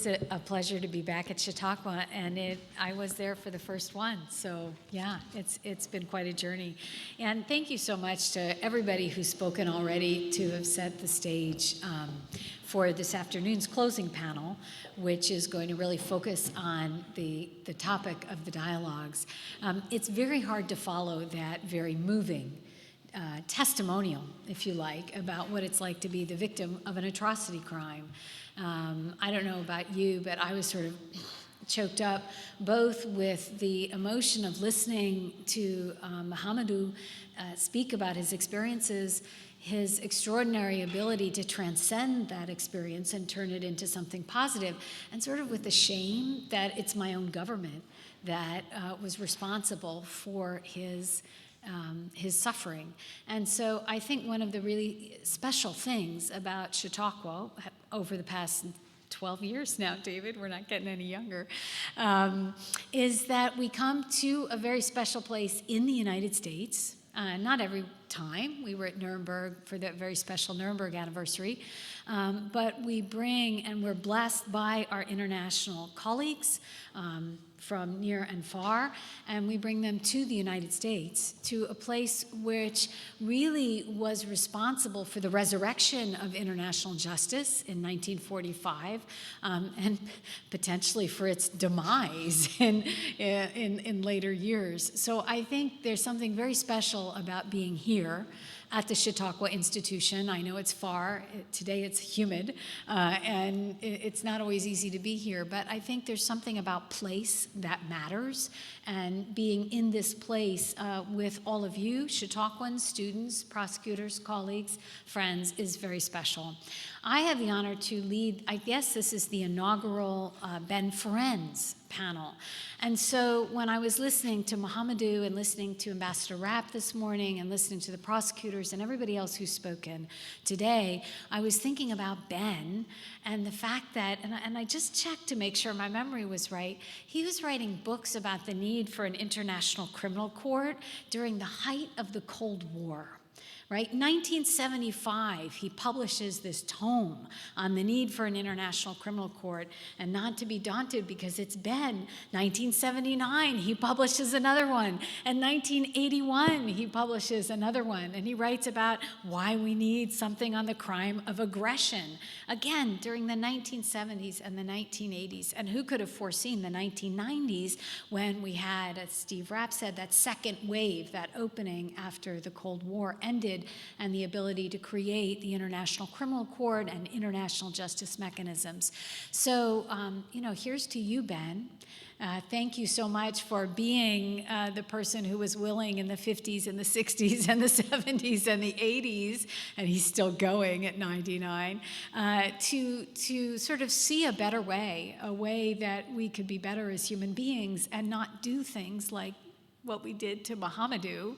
always a pleasure to be back at Chautauqua, and I was there for the first one. So yeah, it's been quite a journey. And thank you so much to everybody who's spoken already to have set the stage for this afternoon's closing panel, which is going to really focus on the topic of the dialogues. It's very hard to follow that very moving testimonial, if you like, about what it's like to be the victim of an atrocity crime. I don't know about you, but I was sort of choked up both with the emotion of listening to Mohamedou speak about his experiences, his extraordinary ability to transcend that experience and turn it into something positive, and sort of with the shame that it's my own government that was responsible for his suffering. And so I think one of the really special things about Chautauqua over the past 12 years now, David, we're not getting any younger, is that we come to a very special place in the United States. Not every time. We were at Nuremberg for that very special Nuremberg anniversary. But we bring, and we're blessed by our international colleagues from near and far, and we bring them to the United States, to a place which really was responsible for the resurrection of international justice in 1945, and potentially for its demise in later years. So I think there's something very special about being here at the Chautauqua Institution. I know it's far. Today it's humid, and it's not always easy to be here, but I think there's something about place that matters, and being in this place with all of you, Chautauquans, students, prosecutors, colleagues, friends, is very special. I have the honor to lead, I guess this is the inaugural Ben Ferencz panel. And so when I was listening to Mohamedou and listening to Ambassador Rapp this morning and listening to the prosecutors and everybody else who's spoken today, I was thinking about Ben and the fact that, and I just checked to make sure my memory was right, he was writing books about the need for an international criminal court during the height of the Cold War. Right? 1975, he publishes this tome on the need for an international criminal court, and not to be daunted because it's Ben. 1979, he publishes another one, and 1981, he publishes another one, and he writes about why we need something on the crime of aggression. Again, during the 1970s and the 1980s, and who could have foreseen the 1990s when we had, as Steve Rapp said, that second wave, that opening after the Cold War ended, and the ability to create the International Criminal Court and international justice mechanisms. So, here's to you, Ben. Thank you so much for being the person who was willing in the 50s and the 60s and the 70s and the 80s, and he's still going at 99, to sort of see a better way, a way that we could be better as human beings and not do things like what we did to Mohamedou,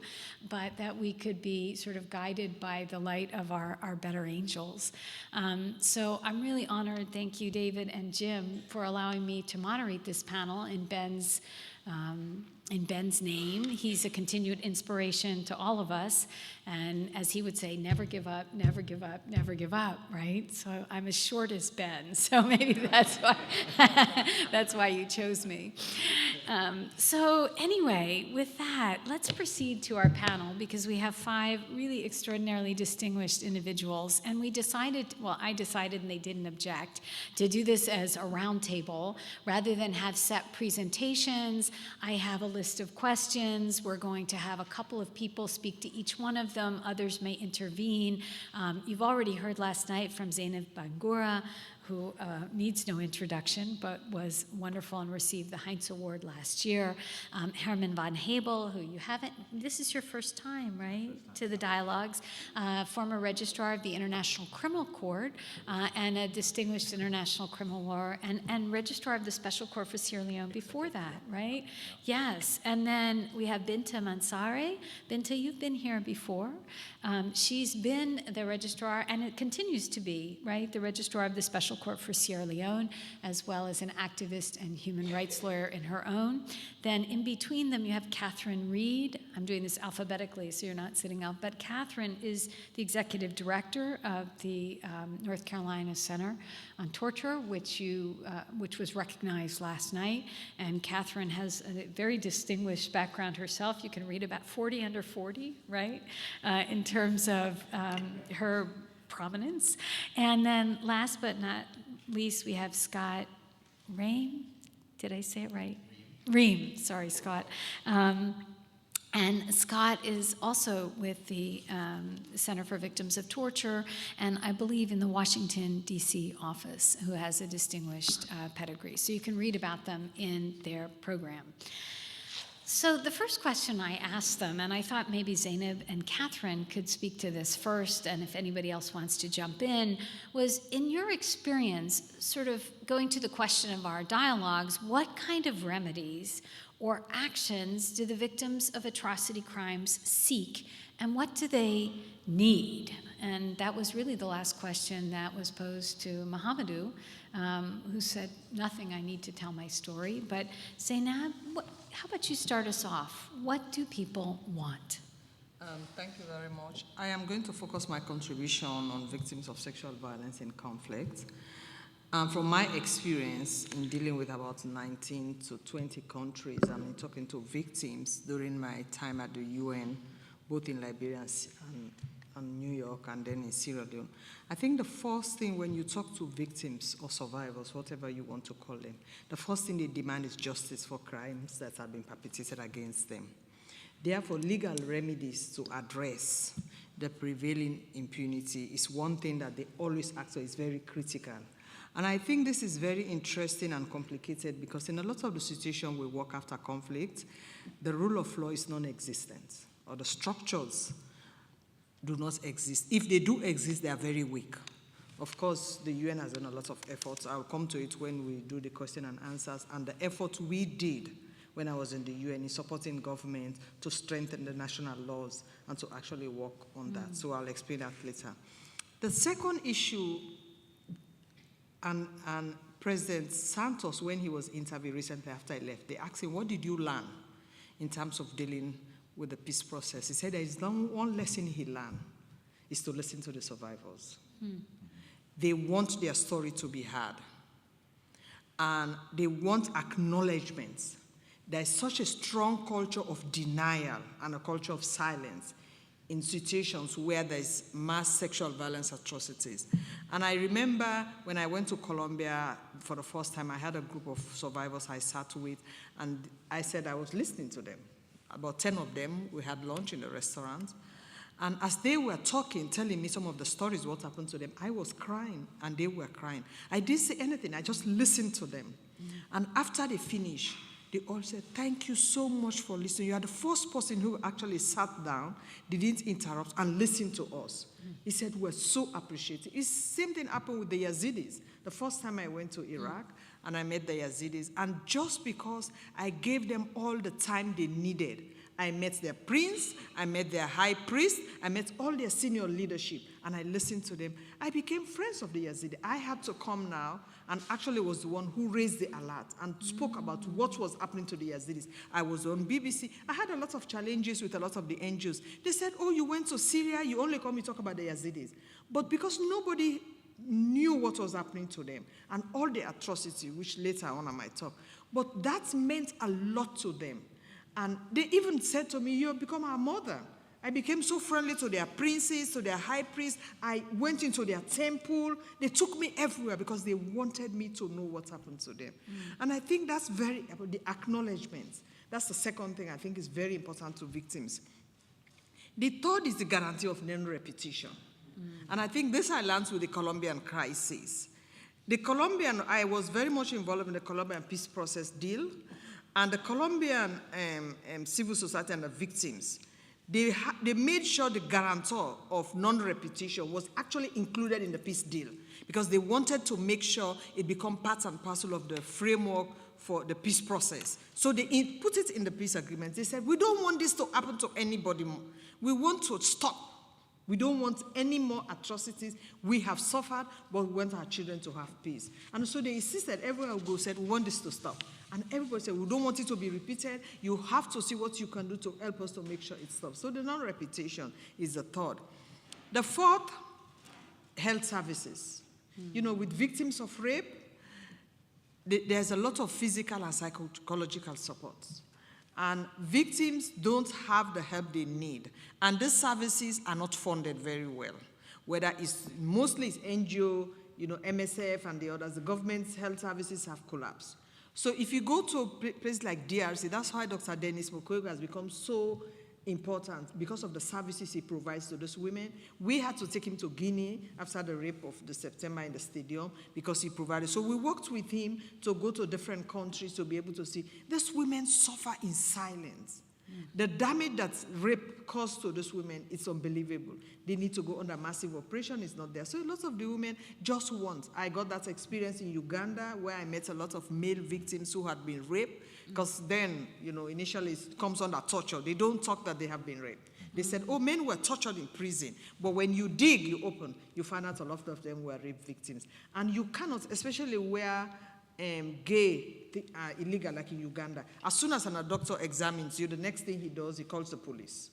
but that we could be sort of guided by the light of our better angels. So I'm really honored. Thank you, David and Jim, for allowing me to moderate this panel in Ben's name. He's a continued inspiration to all of us. And as he would say, never give up, never give up, never give up, right? So I'm as short as Ben, so maybe that's why, that's why you chose me. So anyway, with that, let's proceed to our panel, because we have 5 really extraordinarily distinguished individuals. And we decided, I decided, and they didn't object, to do this as a roundtable rather than have set presentations. I have a list of questions. We're going to have a couple of people speak to each one of them. Others may intervene. You've already heard last night from Zainab Bangura, who needs no introduction, but was wonderful and received the Heinz Award last year. Herman von Hebel, who you haven't, this is your first time, right, to the dialogues, former registrar of the International Criminal Court and a distinguished international criminal lawyer, and registrar of the Special Court for Sierra Leone before that, right? Yes, and then we have Binta Mansaray. Binta, you've been here before. She's been the registrar, and it continues to be, right, the registrar of the Special Court for Sierra Leone, as well as an activist and human rights lawyer in her own. Then in between them, you have Catherine Reed. I'm doing this alphabetically, so you're not sitting out, but Catherine is the executive director of the North Carolina Center on Torture, which was recognized last night. And Catherine has a very distinguished background herself. You can read about 40 under 40, right, in terms of her prominence. And then last but not least, we have Scott Ream. Did I say it right? Ream. Sorry, Scott. And Scott is also with the Center for Victims of Torture, and I believe in the Washington, D.C. office, who has a distinguished pedigree. So you can read about them in their program. So the first question I asked them, and I thought maybe Zainab and Catherine could speak to this first, and if anybody else wants to jump in, was in your experience, sort of going to the question of our dialogues, what kind of remedies or actions do the victims of atrocity crimes seek, and what do they need? And that was really the last question that was posed to Mohamedou, who said, nothing, I need to tell my story. But Zainab, how about you start us off? What do people want? Thank you very much. I am going to focus my contribution on victims of sexual violence in conflict. From my experience in dealing with about 19 to 20 countries, I mean, talking to victims during my time at the UN, both in Liberia and New York and then in Sierra Leone, I think the first thing when you talk to victims or survivors, whatever you want to call them, the first thing they demand is justice for crimes that have been perpetrated against them. Therefore, legal remedies to address the prevailing impunity is one thing that they always ask for, is very critical. And I think this is very interesting and complicated because in a lot of the situations we work after conflict, the rule of law is non-existent, or the structures do not exist. If they do exist, they are very weak. Of course, the UN has done a lot of efforts. I'll come to it when we do the question and answers, and the effort we did when I was in the UN in supporting government to strengthen the national laws and to actually work on that. So I'll explain that later. The second issue, and President Santos, when he was interviewed recently after I left, they asked him, what did you learn in terms of dealing with the peace process? He said there is one lesson he learned, is to listen to the survivors. They want their story to be heard. And they want acknowledgments. There is such a strong culture of denial and a culture of silence in situations where there is mass sexual violence atrocities. And I remember when I went to Colombia for the first time, I had a group of survivors I sat with, and I said I was listening to them. About 10 of them, we had lunch in the restaurant. And as they were talking, telling me some of the stories, what happened to them, I was crying, and they were crying. I didn't say anything, I just listened to them. And after they finished, they all said, thank you so much for listening. You are the first person who actually sat down, didn't interrupt, and listened to us. He said, we're so appreciative. The same thing happened with the Yazidis. The first time I went to Iraq, and I met the Yazidis, and just because I gave them all the time they needed, I met their prince, I met their high priest, I met all their senior leadership, and I listened to them. I became friends of the Yazidi. I had to come now, and actually was the one who raised the alert and spoke about what was happening to the Yazidis. I was on BBC. I had a lot of challenges with a lot of the NGOs. They said, oh, you went to Syria, you only come to talk about the Yazidis. But because nobody knew what was happening to them and all the atrocity, which later on I might talk, but that meant a lot to them. And they even said to me, you have become our mother. I became so friendly to their princes, to their high priests. I went into their temple. They took me everywhere because they wanted me to know what happened to them. And I think that's very about the acknowledgement. That's the second thing I think is very important to victims. The third is the guarantee of non-repetition. And I think this I learned with the Colombian crisis. I was very much involved in the Colombian peace process deal. And the Colombian civil society and the victims, they made sure the guarantor of non-repetition was actually included in the peace deal because they wanted to make sure it become part and parcel of the framework for the peace process. So they put it in the peace agreement. They said, we don't want this to happen to anybody more. We want to stop We don't want any more atrocities. We have suffered, but we want our children to have peace. And so they insisted, everywhere we go, said, we want this to stop. And everybody said, we don't want it to be repeated. You have to see what you can do to help us to make sure it stops. So the non-repetition is the third. The fourth, health services. You know, with victims of rape, there's a lot of physical and psychological support. And victims don't have the help they need. And these services are not funded very well. Whether it's mostly it's NGO, you know, MSF and the others, the government's health services have collapsed. So if you go to a place like DRC, that's why Dr. Dennis Mukwege has become so important because of the services he provides to those women. We had to take him to Guinea after the rape of the September in the stadium because he provided. So we worked with him to go to different countries to be able to see these women suffer in silence. The damage that rape caused to those women is unbelievable. They need to go under massive operation, it's not there. So a lot of the women just want. I got that experience in Uganda where I met a lot of male victims who had been raped, because then, you know, initially it comes under torture. They don't talk that they have been raped. They said, oh, men were tortured in prison. But when you dig, you open, you find out a lot of them were rape victims. And you cannot, especially where gay are illegal, like in Uganda. As soon as a doctor examines you, the next thing he does, he calls the police.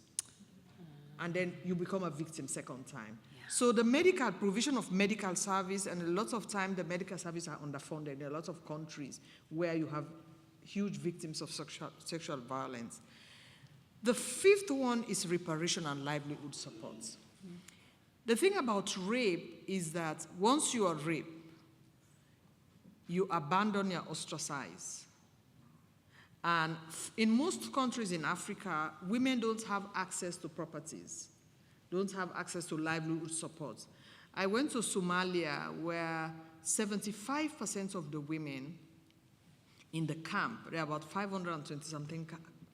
And then you become a victim second time. Yeah. So the medical provision of medical service, and a lot of time the medical service are underfunded. There are a lot of countries where you have huge victims of sexual violence. The fifth one is reparation and livelihood support. Mm-hmm. The thing about rape is that once you are raped, you abandon, you're ostracized. And in most countries in Africa, women don't have access to properties, don't have access to livelihood support. I went to Somalia where 75% of the women in the camp, there are about 520-something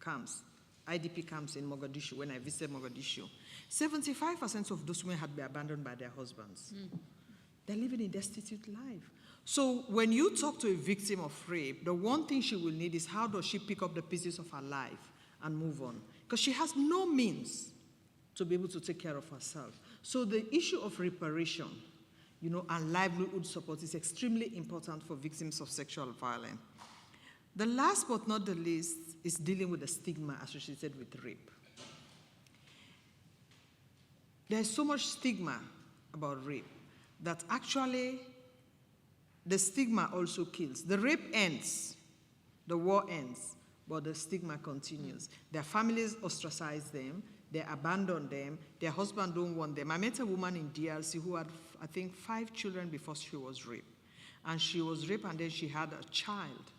camps, IDP camps in Mogadishu, when I visited Mogadishu, 75% of those women had been abandoned by their husbands. Mm. They're living a destitute life. So when you talk to a victim of rape, the one thing she will need is how does she pick up the pieces of her life and move on? Because she has no means to be able to take care of herself. So the issue of reparation, you know, and livelihood support is extremely important for victims of sexual violence. The last but not the least is dealing with the stigma associated with rape. There's so much stigma about rape that actually the stigma also kills. The rape ends, the war ends, but the stigma continues. Their families ostracize them, they abandon them, their husband don't want them. I met a woman in DRC who had, I think, 5 children before she was raped. And she was raped and then she had a child.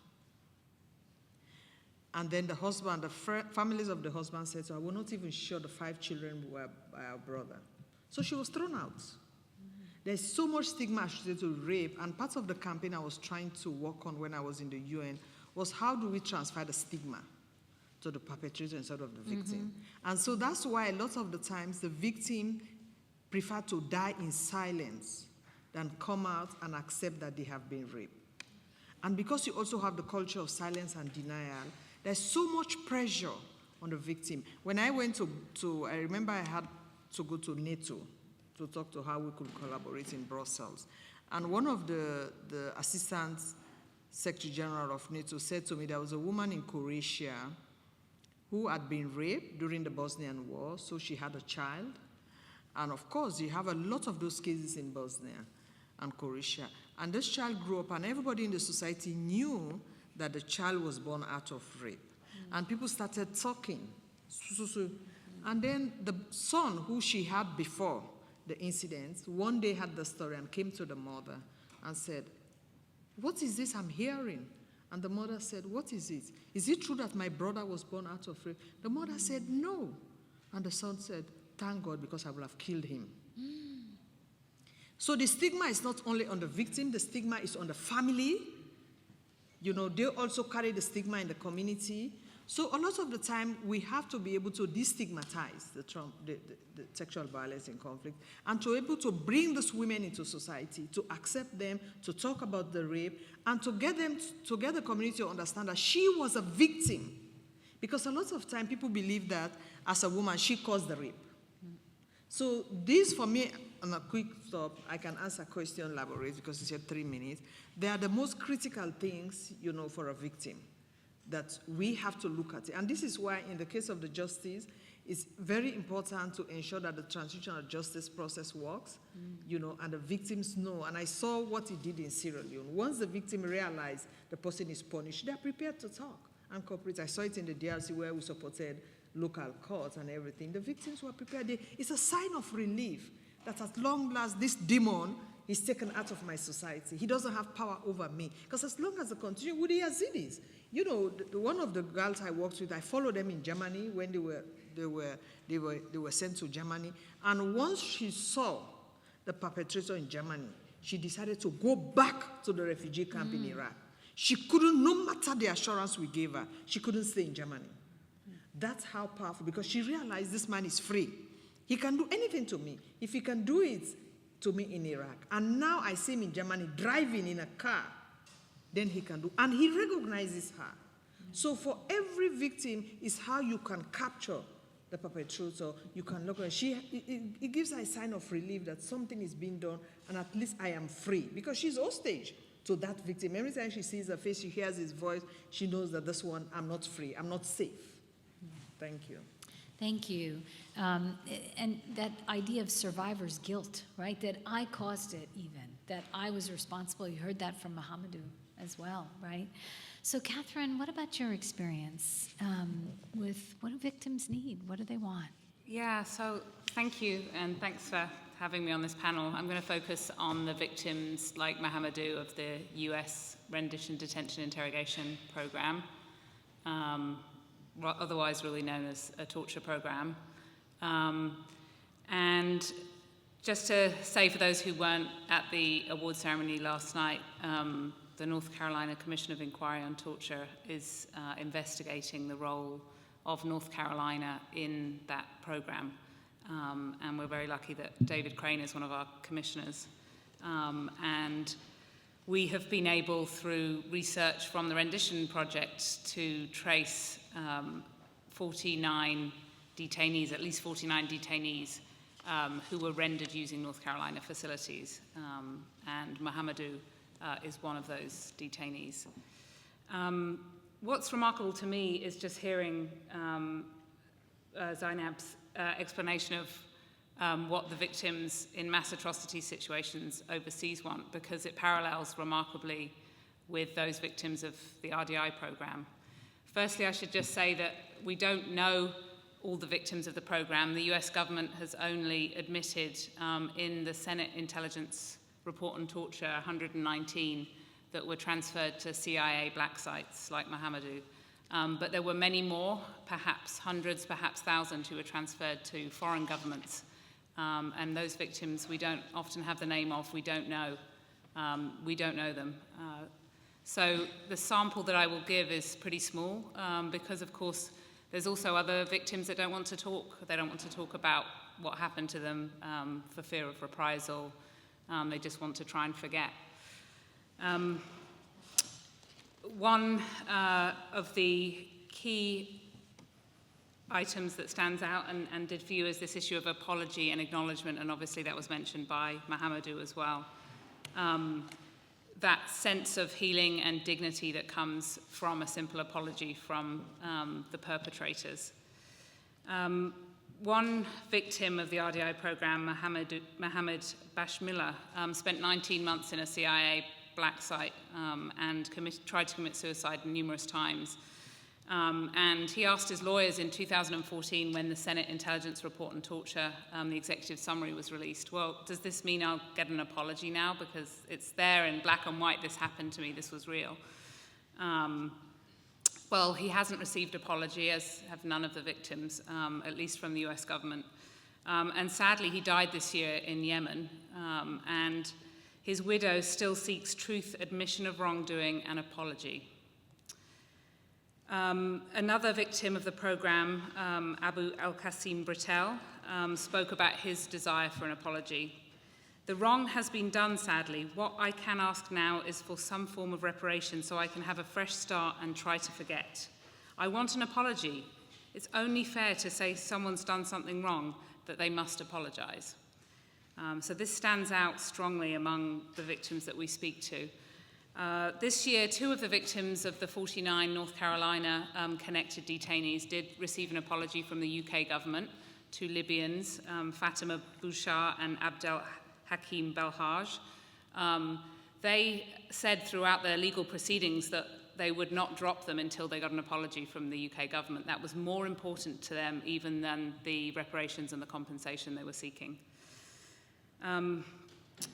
And then the husband, the families of the husband said, so I will not even sure the 5 children were by our brother. So she was thrown out. There's so much stigma associated to rape, and part of the campaign I was trying to work on when I was in the UN was how do we transfer the stigma to the perpetrator instead of the victim. Mm-hmm. And so that's why a lot of the times the victim prefer to die in silence than come out and accept that they have been raped. And because you also have the culture of silence and denial, there's so much pressure on the victim. When I went to I remember I had to go to NATO to talk to how we could collaborate in Brussels. And one of the Assistant Secretary General of NATO said to me there was a woman in Croatia who had been raped during the Bosnian War, so she had a child. And of course, you have a lot of those cases in Bosnia and Croatia. And this child grew up, and everybody in the society knew that the child was born out of rape. Mm-hmm. And people started talking. And then the son who she had before the incident, one day had the story and came to the mother and said, what is this I'm hearing? And the mother said, what is it? Is it true that my brother was born out of rape? The mother said, no. And the son said, thank God, because I will have killed him. So the stigma is not only on the victim, the stigma is on the family. You know, they also carry the stigma in the community. So a lot of the time, we have to be able to destigmatize the sexual violence in conflict and to be able to bring those women into society, to accept them, to talk about the rape, and to get them, to get the community to understand that she was a victim. Because a lot of time, people believe that as a woman, she caused the rape. So this, for me, on a quick stop, I can answer question elaborate because it's just 3 minutes. They are the most critical things, for a victim that we have to look at it. And this is why, in the case of the justice, it's very important to ensure that the transitional justice process works, and the victims know. And I saw what he did in Sierra Leone. Once the victim realized the person is punished, they're prepared to talk and cooperate. I saw it in the DRC where we supported local courts and everything. The victims were prepared. It's a sign of relief that at long last, this demon is taken out of my society. He doesn't have power over me. Because as long as I continue with the Yazidis, one of the girls I worked with, I followed them in Germany when they were sent to Germany. And once she saw the perpetrator in Germany, she decided to go back to the refugee camp in Iraq. She couldn't, no matter the assurance we gave her, she couldn't stay in Germany. That's how powerful, because she realized this man is free. He can do anything to me. If he can do it to me in Iraq, and now I see him in Germany driving in a car, then he can do, and he recognizes her. So for every victim is how you can capture the perpetrator. You can look at her. It gives her a sign of relief that something is being done, and at least I am free, because she's hostage to that victim. Every time she sees her face, she hears his voice, she knows that this one, I'm not free, I'm not safe. Thank you. Thank you. And that idea of survivor's guilt, right? That I caused it even, that I was responsible. You heard that from Mohamedou as well, right? So Catherine, what about your experience with what do victims need? What do they want? Yeah, so thank you, and thanks for having me on this panel. I'm going to focus on the victims like Mohamedou of the US Rendition Detention Interrogation Program, otherwise really known as a torture program. And just to say for those who weren't at the award ceremony last night, the North Carolina Commission of Inquiry on Torture is investigating the role of North Carolina in that program. And we're very lucky that David Crane is one of our commissioners. And we have been able, through research from the Rendition Project, to trace 49 detainees, at least 49 detainees, who were rendered using North Carolina facilities. And Mohamedou is one of those detainees. What's remarkable to me is just hearing Zainab's explanation of what the victims in mass atrocity situations overseas want, because it parallels remarkably with those victims of the RDI program. Firstly, I should just say that we don't know all the victims of the program. The US government has only admitted in the Senate Intelligence Report on Torture 119 that were transferred to CIA black sites like Mohamedou. But there were many more, perhaps hundreds, perhaps thousands, who were transferred to foreign governments. And those victims we don't often have the name of, we don't know. We don't know them. So the sample that I will give is pretty small because, of course, there's also other victims that don't want to talk. They don't want to talk about what happened to them for fear of reprisal. They just want to try and forget. One of the key items that stands out and did for you is this issue of apology and acknowledgement, and obviously that was mentioned by Mohamedou as well. That sense of healing and dignity that comes from a simple apology from the perpetrators. One victim of the RDI program, Mohammed Bashmila, spent 19 months in a CIA black site and tried to commit suicide numerous times. And he asked his lawyers in 2014, when the Senate Intelligence Report on Torture, the executive summary was released, well, does this mean I'll get an apology now? Because it's there in black and white, this happened to me, this was real. Well, he hasn't received apology, as have none of the victims, at least from the US government. And sadly, he died this year in Yemen, and his widow still seeks truth, admission of wrongdoing, and apology. Another victim of the program, Abu Al-Qasim Britell, spoke about his desire for an apology. The wrong has been done, sadly. What I can ask now is for some form of reparation so I can have a fresh start and try to forget. I want an apology. It's only fair to say someone's done something wrong. that they must apologize. So this stands out strongly among the victims that we speak to. This year, 2 of the victims of the 49 North Carolina connected detainees did receive an apology from the UK government, 2 Libyans, Fatima Bouchar and Abdel Hakim Belhaj. They said throughout their legal proceedings that they would not drop them until they got an apology from the UK government. That was more important to them even than the reparations and the compensation they were seeking.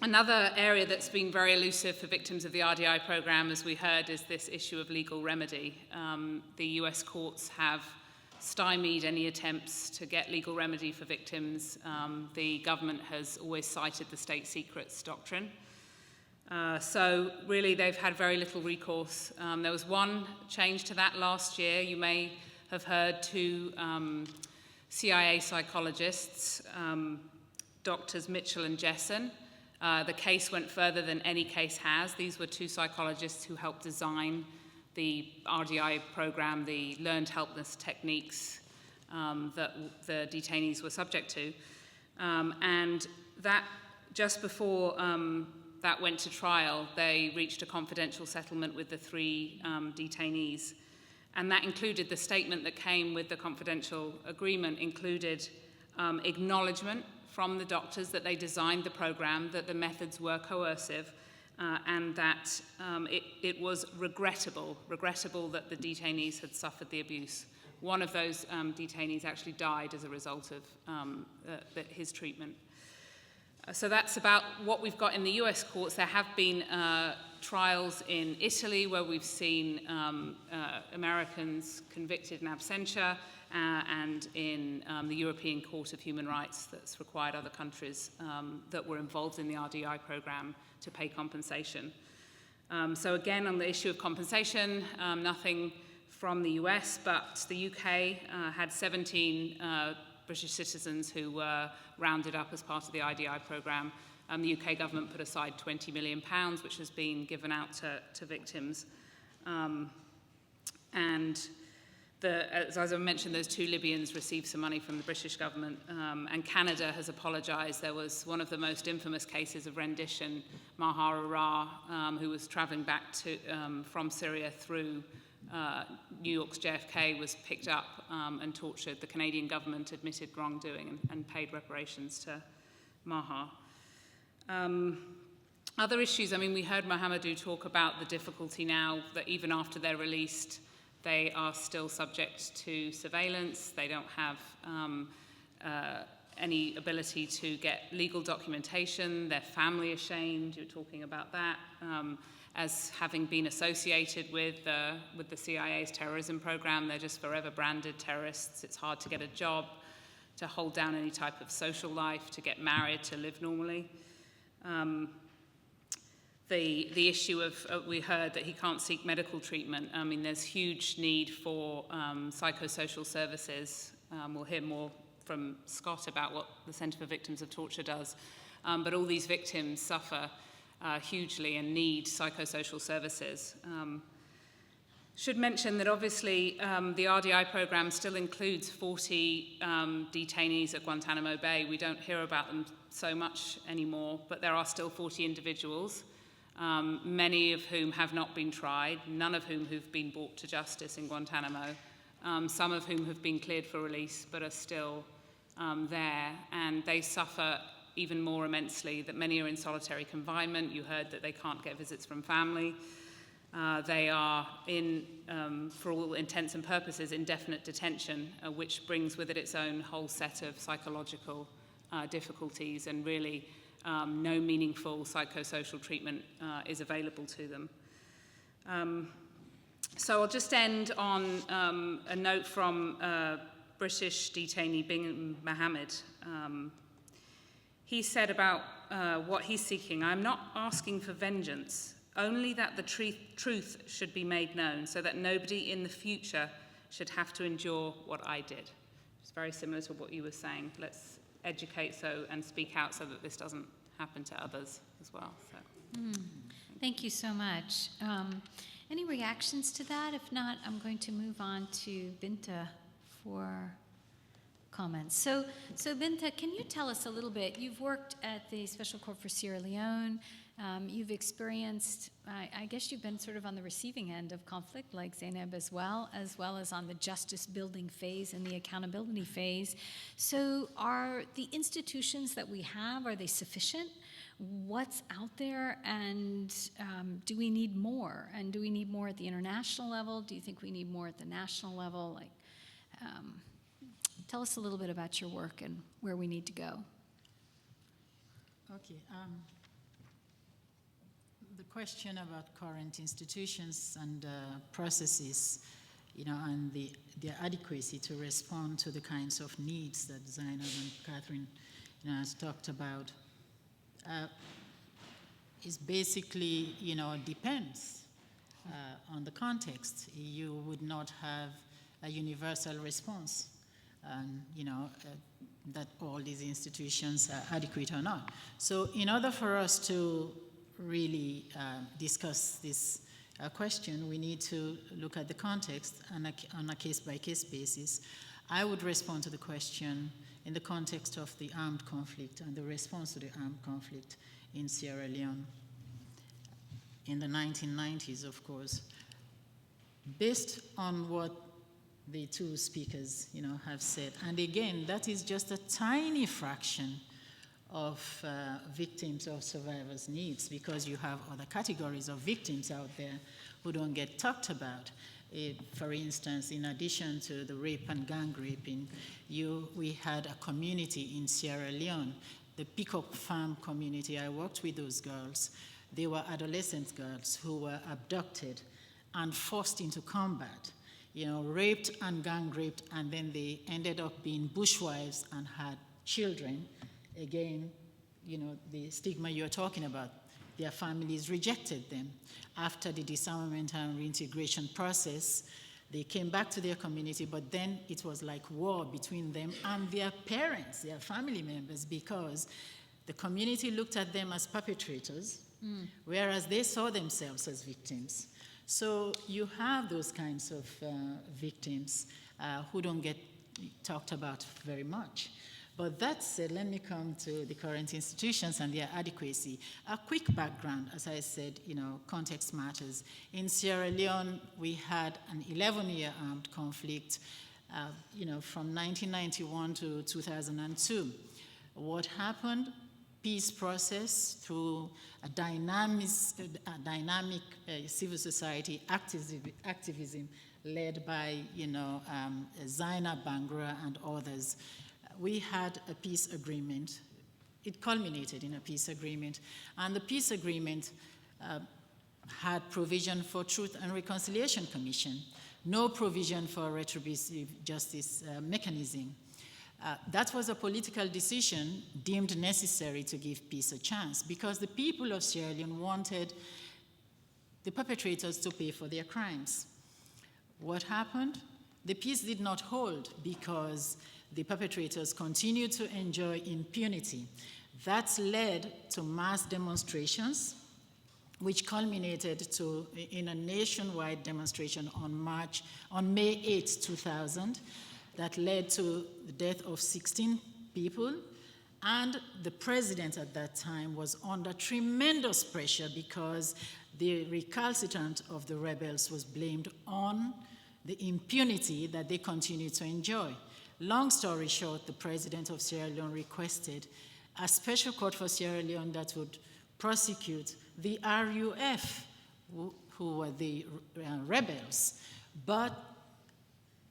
Another area that's been very elusive for victims of the RDI program, as we heard, is this issue of legal remedy. The US courts have stymied any attempts to get legal remedy for victims. The government has always cited the state secrets doctrine. So really they've had very little recourse. There was one change to that last year. You may have heard 2 CIA psychologists, Doctors Mitchell and Jessen. The case went further than any case has. These were 2 psychologists who helped design the RDI program, the learned helpless techniques that the detainees were subject to. And that just before that went to trial, they reached a confidential settlement with the 3 detainees. And that included the statement that came with the confidential agreement, included acknowledgement from the doctors that they designed the program, that the methods were coercive, and that it was regrettable that the detainees had suffered the abuse. One of those detainees actually died as a result of his treatment. So that's about what we've got in the US courts. There have been trials in Italy where we've seen Americans convicted in absentia, and in the European Court of Human Rights that's required other countries that were involved in the RDI program to pay compensation. So again, on the issue of compensation, nothing from the US, but the UK had 17 British citizens who were rounded up as part of the RDI program. The UK government put aside £20 million, which has been given out to victims. As I mentioned, those 2 Libyans received some money from the British government, and Canada has apologized. There was one of the most infamous cases of rendition, Mahar Ara, who was traveling back from Syria through New York's JFK, was picked up and tortured. The Canadian government admitted wrongdoing and paid reparations to Mahar. Other issues, we heard Mohamedou talk about the difficulty now that even after they're released, they are still subject to surveillance. They don't have any ability to get legal documentation. Their family is shamed. You're talking about that as having been associated with the CIA's terrorism program. They're just forever branded terrorists. It's hard to get a job, to hold down any type of social life, to get married, to live normally. The issue of, we heard that he can't seek medical treatment. There's huge need for psychosocial services. We'll hear more from Scott about what the Centre for Victims of Torture does. But all these victims suffer hugely and need psychosocial services. Should mention that obviously the RDI program still includes 40 detainees at Guantanamo Bay. We don't hear about them so much anymore, but there are still 40 individuals. Many of whom have not been tried, none of whom have been brought to justice in Guantanamo, some of whom have been cleared for release but are still there, and they suffer even more immensely, that many are in solitary confinement. You heard that they can't get visits from family. They are in, for all intents and purposes, indefinite detention, which brings with it its own whole set of psychological difficulties, and really no meaningful psychosocial treatment is available to them. So I'll just end on a note from British detainee Bin Mohammed. He said about what he's seeking, "I'm not asking for vengeance, only that the truth should be made known so that nobody in the future should have to endure what I did." It's very similar to what you were saying. Let's educate and speak out so that this doesn't happen to others as well. So. Thank you so much. Any reactions to that? If not, I'm going to move on to Binta for comments. So Binta, can you tell us a little bit? You've worked at the Special Court for Sierra Leone. You've experienced, I guess you've been sort of on the receiving end of conflict, like Zainab as well as on the justice building phase and the accountability phase. So are the institutions that we have, are they sufficient? What's out there, and do we need more? And do we need more at the international level? Do you think we need more at the national level? Like, tell us a little bit about your work and where we need to go. Okay. The question about current institutions and processes, and their adequacy to respond to the kinds of needs that Zainab and Catherine, has talked about, is basically, depends on the context. You would not have a universal response, that all these institutions are adequate or not. So in order for us to really discuss this question, we need to look at the context on a case-by-case basis. I would respond to the question in the context of the armed conflict and the response to the armed conflict in Sierra Leone in the 1990s, of course. Based on what the two speakers, have said, and again, that is just a tiny fraction of victims or survivors' needs, because you have other categories of victims out there who don't get talked about. For instance, in addition to the rape and gang raping, we had a community in Sierra Leone, the Peacock Farm community. I worked with those girls. They were adolescent girls who were abducted and forced into combat, raped and gang raped, and then they ended up being bushwives and had children. Again, the stigma you're talking about, their families rejected them. After the disarmament and reintegration process, they came back to their community, but then it was like war between them and their parents, their family members, because the community looked at them as perpetrators, whereas they saw themselves as victims. So you have those kinds of victims who don't get talked about very much. But that said, let me come to the current institutions and their adequacy. A quick background, as I said, context matters. In Sierra Leone, we had an 11-year armed conflict, from 1991 to 2002. What happened? Peace process through a dynamic civil society activism led by, Zainab, Bangura, and others. We had a peace agreement. It culminated in a peace agreement. And the peace agreement had provision for Truth and Reconciliation Commission, no provision for a retributive justice mechanism. That was a political decision deemed necessary to give peace a chance, because the people of Sierra Leone wanted the perpetrators to pay for their crimes. What happened? The peace did not hold because the perpetrators continued to enjoy impunity. That led to mass demonstrations, which culminated in a nationwide demonstration on May 8, 2000, that led to the death of 16 people. And the president at that time was under tremendous pressure because the recalcitrant of the rebels was blamed on the impunity that they continued to enjoy. Long story short, the president of Sierra Leone requested a special court for Sierra Leone that would prosecute the RUF, who were the rebels. But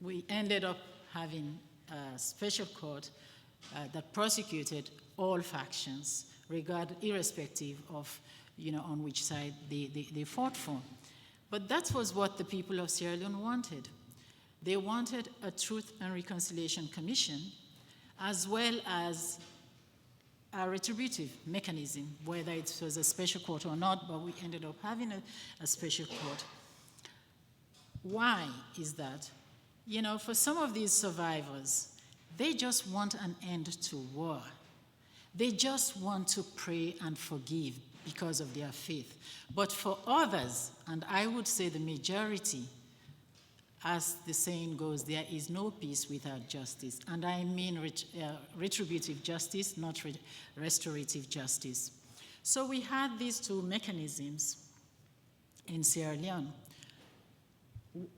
we ended up having a special court that prosecuted all factions, irrespective of, on which side they fought for. But that was what the people of Sierra Leone wanted. They wanted a Truth and Reconciliation Commission, as well as a retributive mechanism, whether it was a special court or not, but we ended up having a special court. Why is that? For some of these survivors, they just want an end to war. They just want to pray and forgive because of their faith. But for others, and I would say the majority, as the saying goes, there is no peace without justice. And I mean retributive justice, not restorative justice. So we had these two mechanisms in Sierra Leone.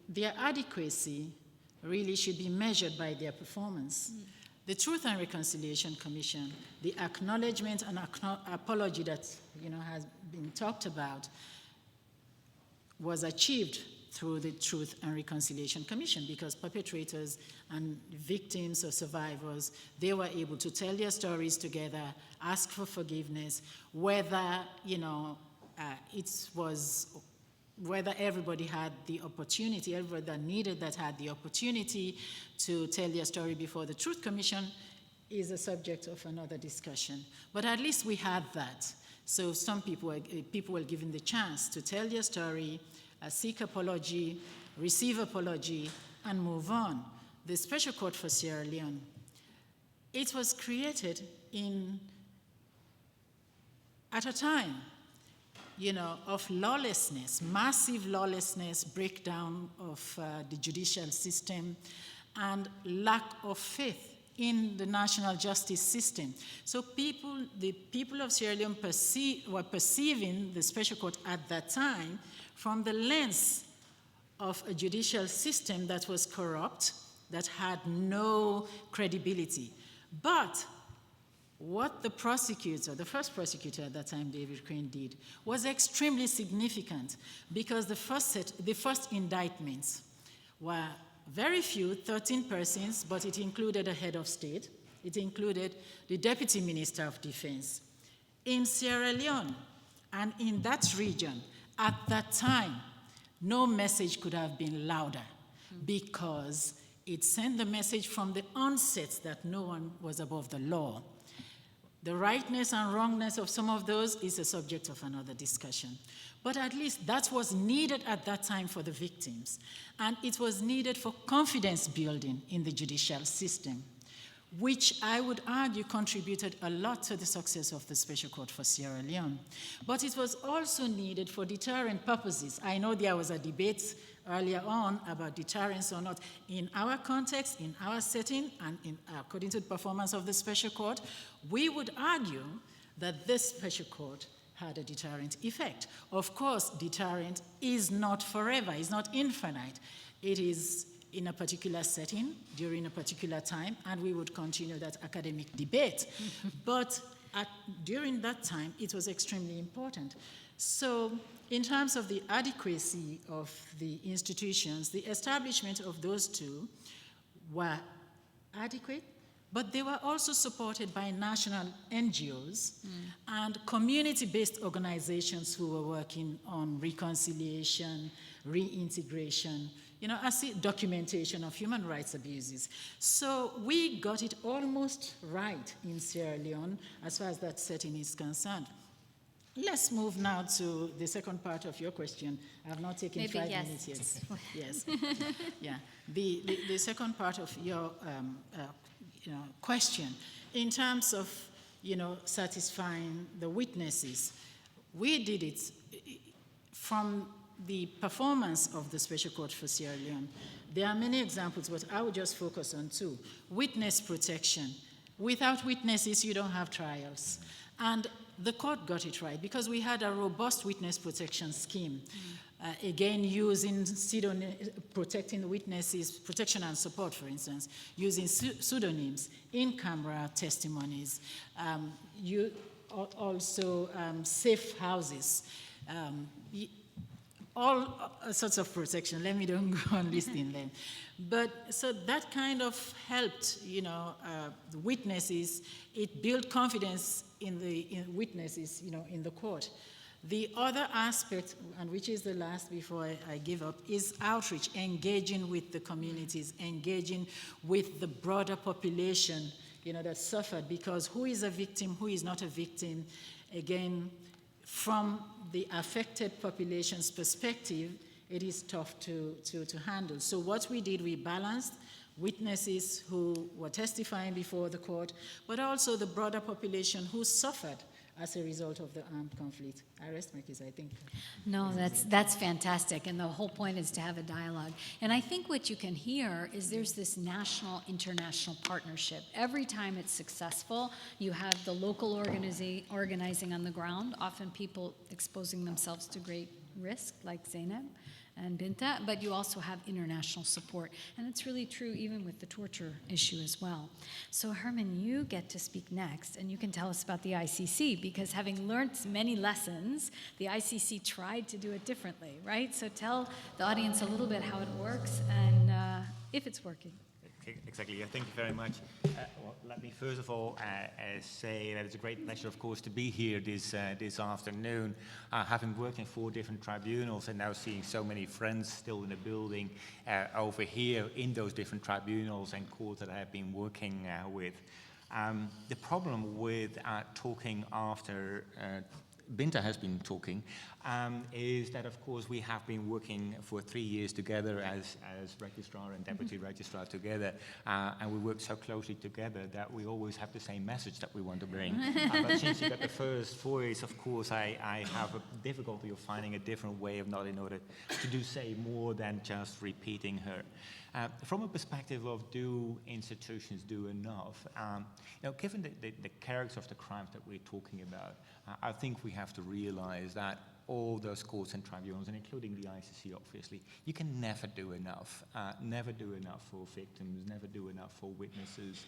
Their adequacy really should be measured by their performance. The Truth and Reconciliation Commission, the acknowledgement and apology that has been talked about, was achieved through the Truth and Reconciliation Commission, because perpetrators and victims or survivors, they were able to tell their stories together, ask for forgiveness, whether whether everybody had the opportunity, everybody that needed that had the opportunity to tell their story before the Truth Commission is a subject of another discussion. But at least we had that. So some people were given the chance to tell their story, seek apology, receive apology, and move on. The Special Court for Sierra Leone, it was created at a time of lawlessness, massive lawlessness, breakdown of the judicial system, and lack of faith in the national justice system. So the people of Sierra Leone were perceiving the Special Court at that time from the lens of a judicial system that was corrupt, that had no credibility. But what the first prosecutor at that time, David Crane, did was extremely significant, because the first indictments were very few, 13 persons, but it included a head of state. It included the Deputy Minister of Defense. In Sierra Leone and in that region, at that time, no message could have been louder, because it sent the message from the onset that no one was above the law. The rightness and wrongness of some of those is a subject of another discussion. But at least that was needed at that time for the victims. And it was needed for confidence building in the judicial system, which I would argue contributed a lot to the success of the Special Court for Sierra Leone. But it was also needed for deterrent purposes. I know there was a debate earlier on about deterrence or not. In our context, in our setting, and according to the performance of the Special Court, we would argue that this Special Court had a deterrent effect. Of course, deterrent is not forever, it's not infinite. It is in a particular setting, during a particular time, and we would continue that academic debate. But during that time, it was extremely important. So in terms of the adequacy of the institutions, the establishment of those two were adequate, but they were also supported by national NGOs and community-based organizations who were working on reconciliation, reintegration, documentation of human rights abuses. So we got it almost right in Sierra Leone as far as that setting is concerned. Let's move now to the second part of your question. I have not taken Maybe 5 yes. minutes yet. Yes. Yeah. The second part of your question, in terms of satisfying the witnesses, we did it from the performance of the Special Court for Sierra Leone. There are many examples, but I will just focus on 2. Witness protection. Without witnesses, you don't have trials. And the court got it right, because we had a robust witness protection scheme, again using protecting the witnesses, protection and support, for instance, using pseudonyms, in-camera testimonies, also safe houses, all sorts of protection. Let me don't go on listing them. But so that kind of helped, the witnesses. It built confidence in witnesses, in the court. The other aspect, and which is the last before I give up, is outreach, engaging with the communities, engaging with the broader population, that suffered, because who is a victim, who is not a victim, again, from the affected population's perspective, it is tough to handle. So what we did, we balanced witnesses who were testifying before the court, but also the broader population who suffered as a result of the armed conflict. I rest my case, I think. No, that's fantastic, and the whole point is to have a dialogue. And I think what you can hear is there's this national, international partnership. Every time it's successful, you have the local organizing on the ground, often people exposing themselves to great risk, like Zainab and Binta, but you also have international support. And it's really true even with the torture issue as well. So Herman, you get to speak next, and you can tell us about the ICC, because having learned many lessons, the ICC tried to do it differently, right? So tell the audience a little bit how it works and if it's working. Exactly. Thank you very much. Well, let me first of all say that it's a great pleasure, of course, to be here this afternoon, having worked in 4 different tribunals and now seeing so many friends still in the building over here in those different tribunals and courts that I have been working with. The problem with talking after Binta has been talking, is that, of course, we have been working for 3 years together as registrar and deputy registrar together, and we work so closely together that we always have the same message that we want to bring. But since you got the first voice, of course, I have a difficulty of finding a different way of not in order to say more than just repeating her. From a perspective of do institutions do enough, given the character of the crimes that we're talking about, I think we have to realize that all those courts and tribunals, and including the ICC, obviously, you can never do enough. Never do enough for victims, never do enough for witnesses,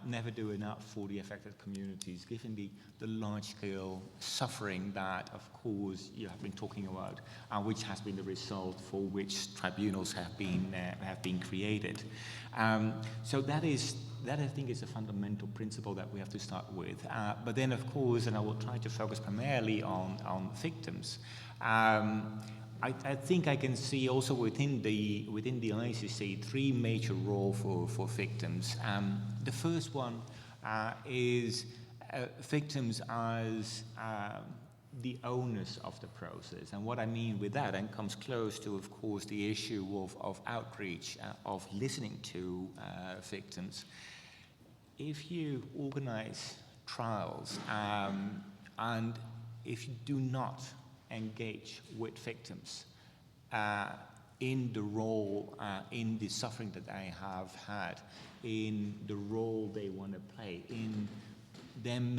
never do enough for the affected communities, given the large-scale suffering that, of course, you have been talking about, which has been the result for which tribunals have been created. So that I think is a fundamental principle that we have to start with. But then, of course, and I will try to focus primarily on victims. I think I can see also within the ICC 3 major roles for victims. The first one is victims as the owners of the process. And what I mean with that, and comes close to, of course, the issue of outreach, of listening to victims. If you organize trials and if you do not engage with victims in the role, in the suffering that they have had, in the role they want to play, in them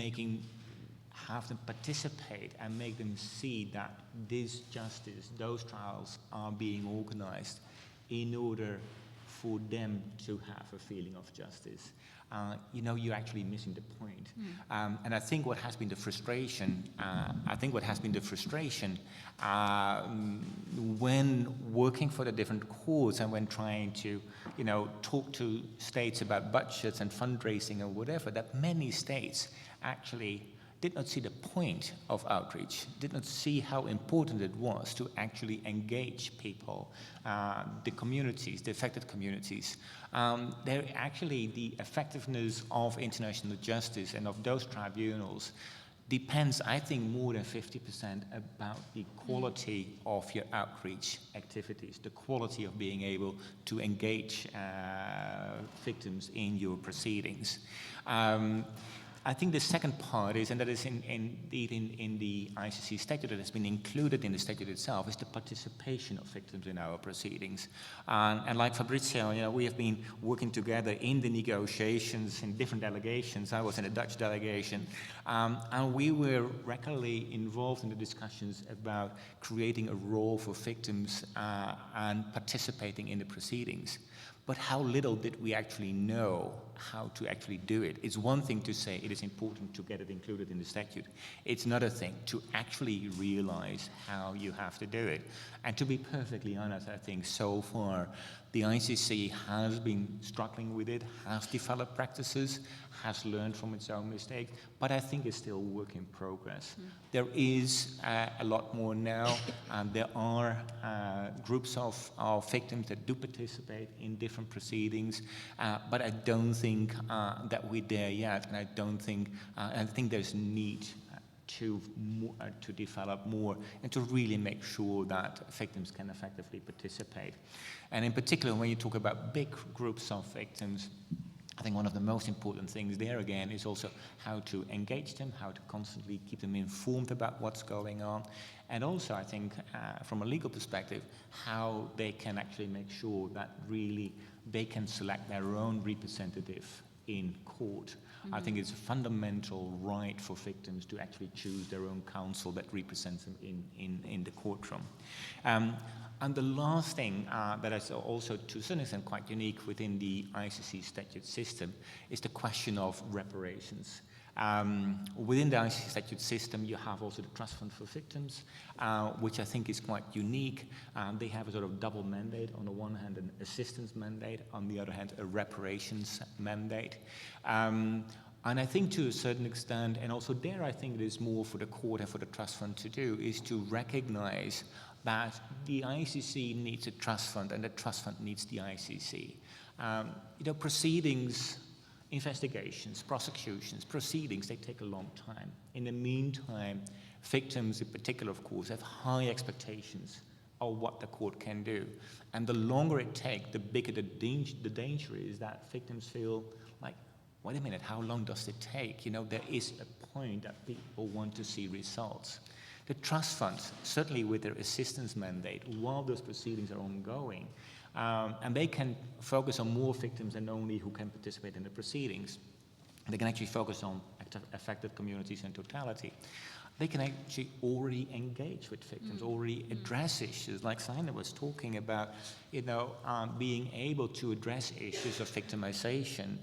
have them participate and make them see that this justice, those trials are being organized in order for them to have a feeling of justice. You're actually missing the point. And I think what has been the frustration, when working for the different courts and when trying to, talk to states about budgets and fundraising or whatever, that many states actually did not see the point of outreach, did not see how important it was to actually engage people, the communities, the affected communities. The effectiveness of international justice and of those tribunals depends, I think, more than 50% about the quality of your outreach activities, the quality of being able to engage victims in your proceedings. I think the second part is, and that is indeed in the ICC statute that has been included in the statute itself, is the participation of victims in our proceedings. And like Fabrizio, we have been working together in the negotiations in different delegations. I was in a Dutch delegation, and we were regularly involved in the discussions about creating a role for victims and participating in the proceedings. But how little did we actually know how to actually do it? It's one thing to say it is important to get it included in the statute. It's another thing to actually realize how you have to do it. And to be perfectly honest, I think so far the ICC has been struggling with it, has developed practices, has learned from its own mistakes, but I think it's still a work in progress. There is a lot more now, and there are groups of victims that do participate in different proceedings, but I don't think that we're there yet, and I think there's need to develop more and to really make sure that victims can effectively participate. And in particular, when you talk about big groups of victims, I think one of the most important things there again is also how to engage them, how to constantly keep them informed about what's going on, and also I think from a legal perspective, how they can actually make sure that really they can select their own representative in court. I think it's a fundamental right for victims to actually choose their own counsel that represents them in the courtroom. And the last thing that is also to a certain extent quite unique within the ICC statute system is the question of reparations. Within the ICC statute system, you have also the Trust Fund for Victims, which I think is quite unique. They have a sort of double mandate. On the one hand, an assistance mandate. On the other hand, a reparations mandate. And I think to a certain extent, and also there I think it is more for the court and for the Trust Fund to do, is to recognize that the ICC needs a trust fund and the trust fund needs the ICC. Proceedings, investigations, prosecutions, proceedings, they take a long time. In the meantime, victims in particular, of course, have high expectations of what the court can do. And the longer it takes, the bigger the danger is that victims feel like, wait a minute, how long does it take? There is a point that people want to see results. The trust funds, certainly with their assistance mandate, while those proceedings are ongoing, and they can focus on more victims than only who can participate in the proceedings. They can actually focus on affected communities in totality. They can actually already engage with victims, already address issues, like Zainab was talking about, being able to address issues of victimization,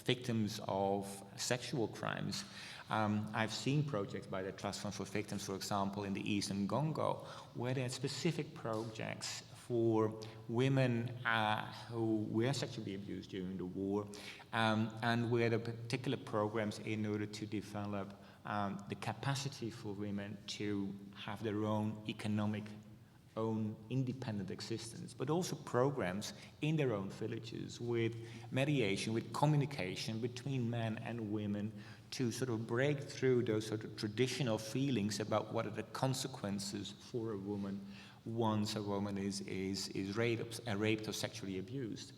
victims of sexual crimes. I've seen projects by the Trust Fund for Victims, for example, in the Eastern Congo, where they had specific projects for women who were sexually abused during the war, and where the particular programs in order to develop the capacity for women to have their own own independent existence, but also programs in their own villages with mediation, with communication between men and women to sort of break through those sort of traditional feelings about what are the consequences for a woman once a woman is raped or sexually abused.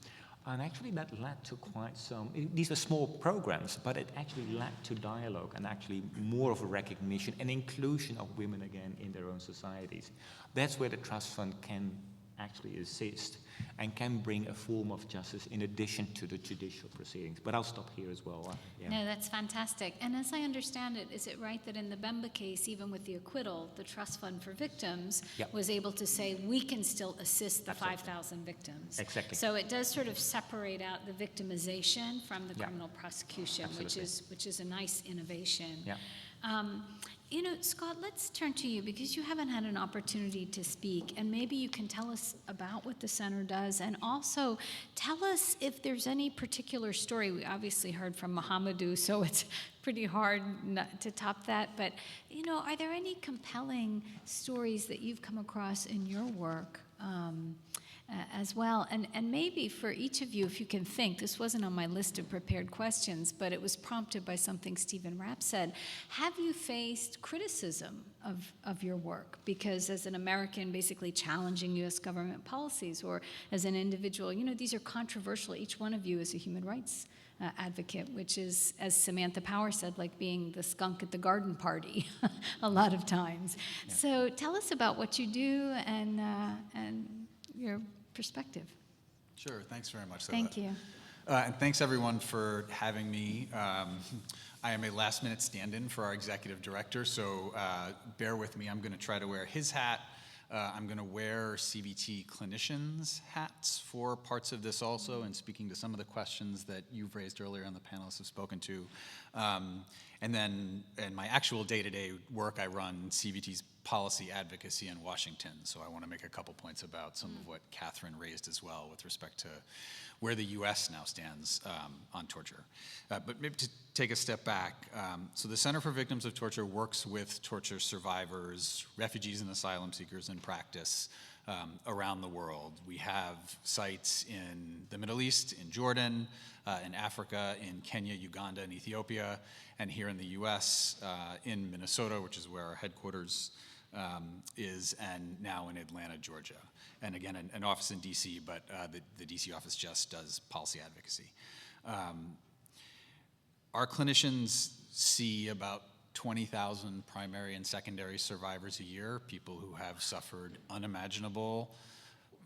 And actually that led to quite some, these are small programs, but it actually led to dialogue and actually more of a recognition and inclusion of women again in their own societies. That's where the Trust Fund can actually assist and can bring a form of justice in addition to the judicial proceedings. But I'll stop here as well. No, that's fantastic. And as I understand it, is it right that in the Bemba case, even with the acquittal, the Trust Fund for Victims was able to say, we can still assist the 5,000 victims? Exactly. So it does sort of separate out the victimization from the criminal prosecution, which is a nice innovation. Yeah. Scott, let's turn to you because you haven't had an opportunity to speak, and maybe you can tell us about what the center does, and also tell us if there's any particular story. We obviously heard from Mohamedou, so it's pretty hard not to top that, but, are there any compelling stories that you've come across in your work as well? And maybe for each of you, if you can think, this wasn't on my list of prepared questions, but it was prompted by something Stephen Rapp said. Have you faced criticism of your work? Because as an American basically challenging U.S. government policies, or as an individual, these are controversial. Each one of you is a human rights advocate, which is, as Samantha Power said, like being the skunk at the garden party a lot of times. Yeah. So tell us about what you do and your perspective. Sure, thanks very much, Sadat. Thank you. And thanks everyone for having me. I am a last-minute stand-in for our executive director, so bear with me. I'm going to try to wear his hat. I'm going to wear CVT clinicians' hats for parts of this also, and speaking to some of the questions that you've raised earlier and the panelists have spoken to. And then in my actual day-to-day work, I run CVT's policy advocacy in Washington, so I want to make a couple points about some of what Catherine raised as well with respect to where the U.S. now stands on torture. But maybe to take a step back, so the Center for Victims of Torture works with torture survivors, refugees and asylum seekers in practice around the world. We have sites in the Middle East, in Jordan, in Africa, in Kenya, Uganda, and Ethiopia, and here in the U.S., in Minnesota, which is where our headquarters is, and now in Atlanta, Georgia. And again, an office in DC, but the DC office just does policy advocacy. Our clinicians see about 20,000 primary and secondary survivors a year, people who have suffered unimaginable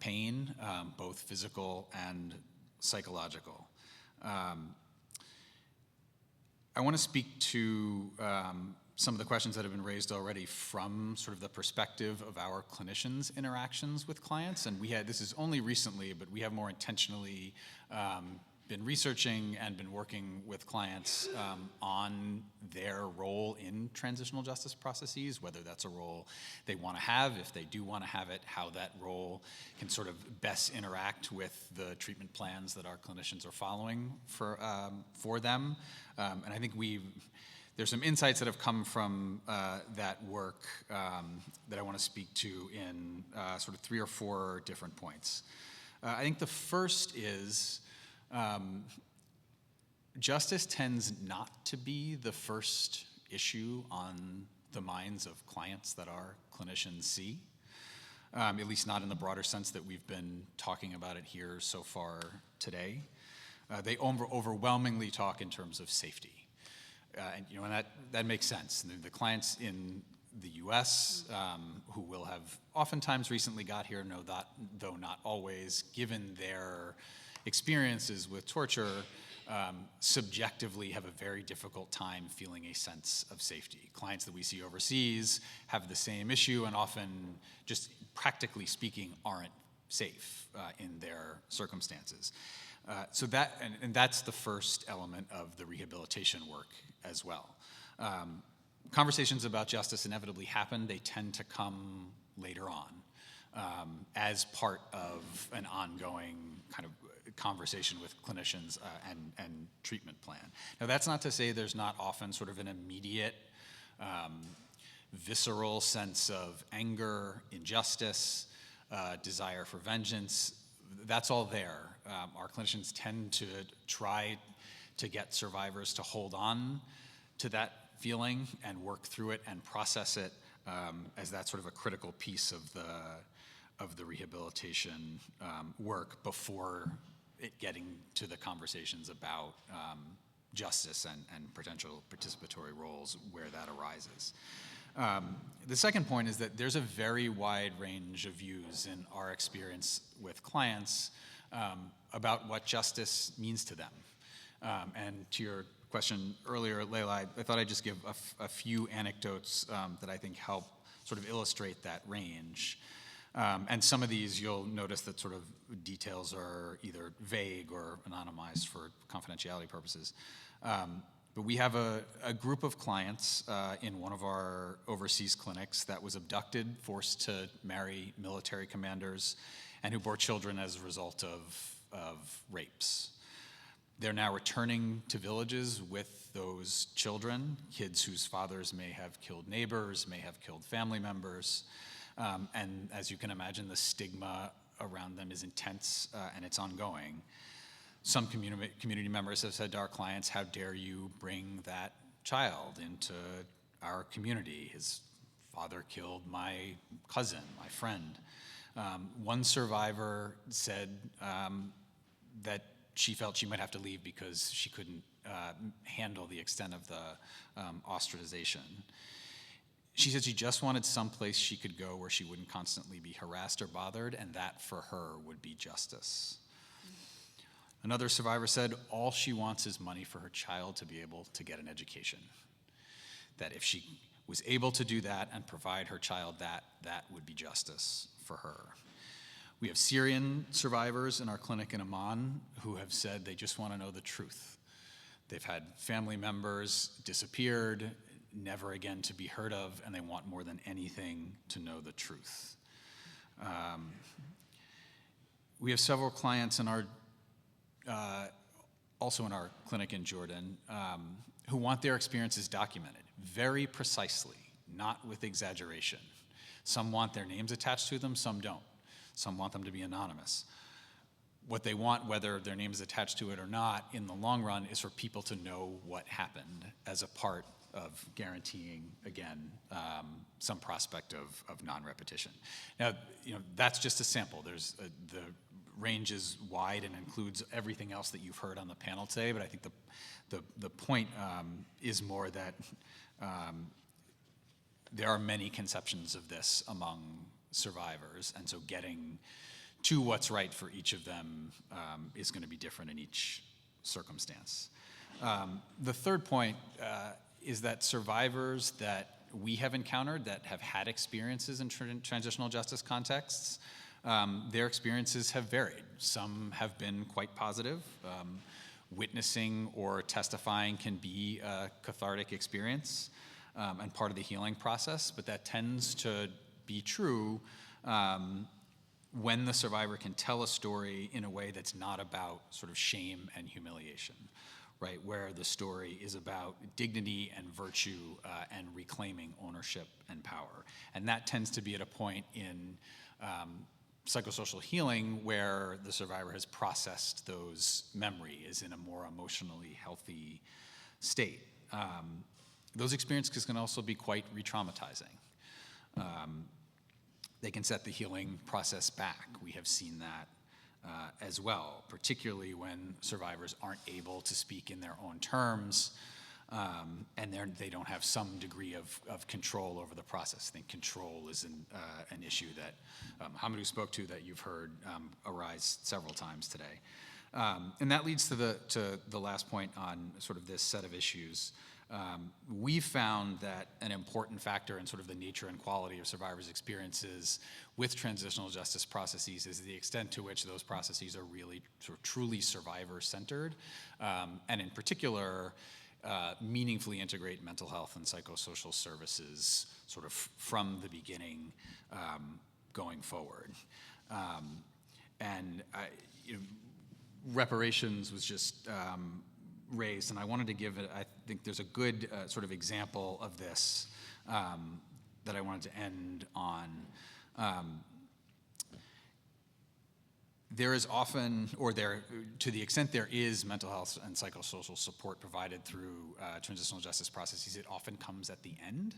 pain, both physical and psychological. I want to speak to some of the questions that have been raised already from sort of the perspective of our clinicians' interactions with clients. And this is only recently, but we have more intentionally been researching and been working with clients on their role in transitional justice processes, whether that's a role they want to have, if they do want to have it, how that role can sort of best interact with the treatment plans that our clinicians are following for them. And I think there's some insights that have come from that work that I want to speak to in sort of 3 or 4 different points. I think the first is justice tends not to be the first issue on the minds of clients that our clinicians see, at least not in the broader sense that we've been talking about it here so far today. They overwhelmingly talk in terms of safety. And that makes sense. The clients in the US who will have oftentimes recently got here, though not always, given their experiences with torture, subjectively have a very difficult time feeling a sense of safety. Clients that we see overseas have the same issue and often, just practically speaking, aren't safe in their circumstances. So that's the first element of the rehabilitation work as well. Conversations about justice inevitably happen. They tend to come later on as part of an ongoing kind of conversation with clinicians and treatment plan. Now, that's not to say there's not often sort of an immediate, visceral sense of anger, injustice, desire for vengeance. That's all there. Our clinicians tend to try to get survivors to hold on to that feeling and work through it and process it as that's sort of a critical piece of the rehabilitation work before it getting to the conversations about justice and potential participatory roles where that arises. The second point is that there's a very wide range of views in our experience with clients about what justice means to them. And to your question earlier, Leila, I thought I'd just give a few anecdotes that I think help sort of illustrate that range. And some of these you'll notice that sort of details are either vague or anonymized for confidentiality purposes. But we have a group of clients in one of our overseas clinics that was abducted, forced to marry military commanders, and who bore children as a result of rapes. They're now returning to villages with those children, kids whose fathers may have killed neighbors, may have killed family members. And as you can imagine, the stigma around them is intense and it's ongoing. Some community members have said to our clients, how dare you bring that child into our community? His father killed my cousin, my friend. One survivor said that she felt she might have to leave because she couldn't handle the extent of the ostracization. She said she just wanted someplace she could go where she wouldn't constantly be harassed or bothered, and that for her would be justice. Another survivor said all she wants is money for her child to be able to get an education. That if she was able to do that and provide her child that would be justice for her. We have Syrian survivors in our clinic in Amman who have said they just want to know the truth. They've had family members disappeared, never again to be heard of, and they want more than anything to know the truth. We have several clients in our, also in our clinic in Jordan, who want their experiences documented very precisely, not with exaggeration. Some want their names attached to them, some don't. Some want them to be anonymous. what they want, whether their name is attached to it or not, in the long run, is for people to know what happened as a part of guaranteeing, again, some prospect of non-repetition. Now, that's just a sample. The range is wide and includes everything else that you've heard on the panel today, but I think the point is more that there are many conceptions of this among survivors, and so getting to what's right for each of them is going to be different in each circumstance. The third point is that survivors that we have encountered that have had experiences in transitional justice contexts, their experiences have varied. Some have been quite positive. Witnessing or testifying can be a cathartic experience and part of the healing process, but that tends to be true when the survivor can tell a story in a way that's not about sort of shame and humiliation, right? Where the story is about dignity and virtue and reclaiming ownership and power. And that tends to be at a point in psychosocial healing where the survivor has processed those memories in a more emotionally healthy state. Those experiences can also be quite re-traumatizing. They can set the healing process back. We have seen that as well, particularly when survivors aren't able to speak in their own terms and they don't have some degree of control over the process. I think control is an issue that Hamidou spoke to that you've heard arise several times today. And that leads to the last point on sort of this set of issues. We've found that an important factor in sort of the nature and quality of survivors' experiences with transitional justice processes is the extent to which those processes are really sort of truly survivor-centered, and in particular, meaningfully integrate mental health and psychosocial services sort of from the beginning going forward. Reparations was just raised, and I wanted to give it, I think there's a good sort of example of this that I wanted to end on. There is often, to the extent there is mental health and psychosocial support provided through transitional justice processes, it often comes at the end.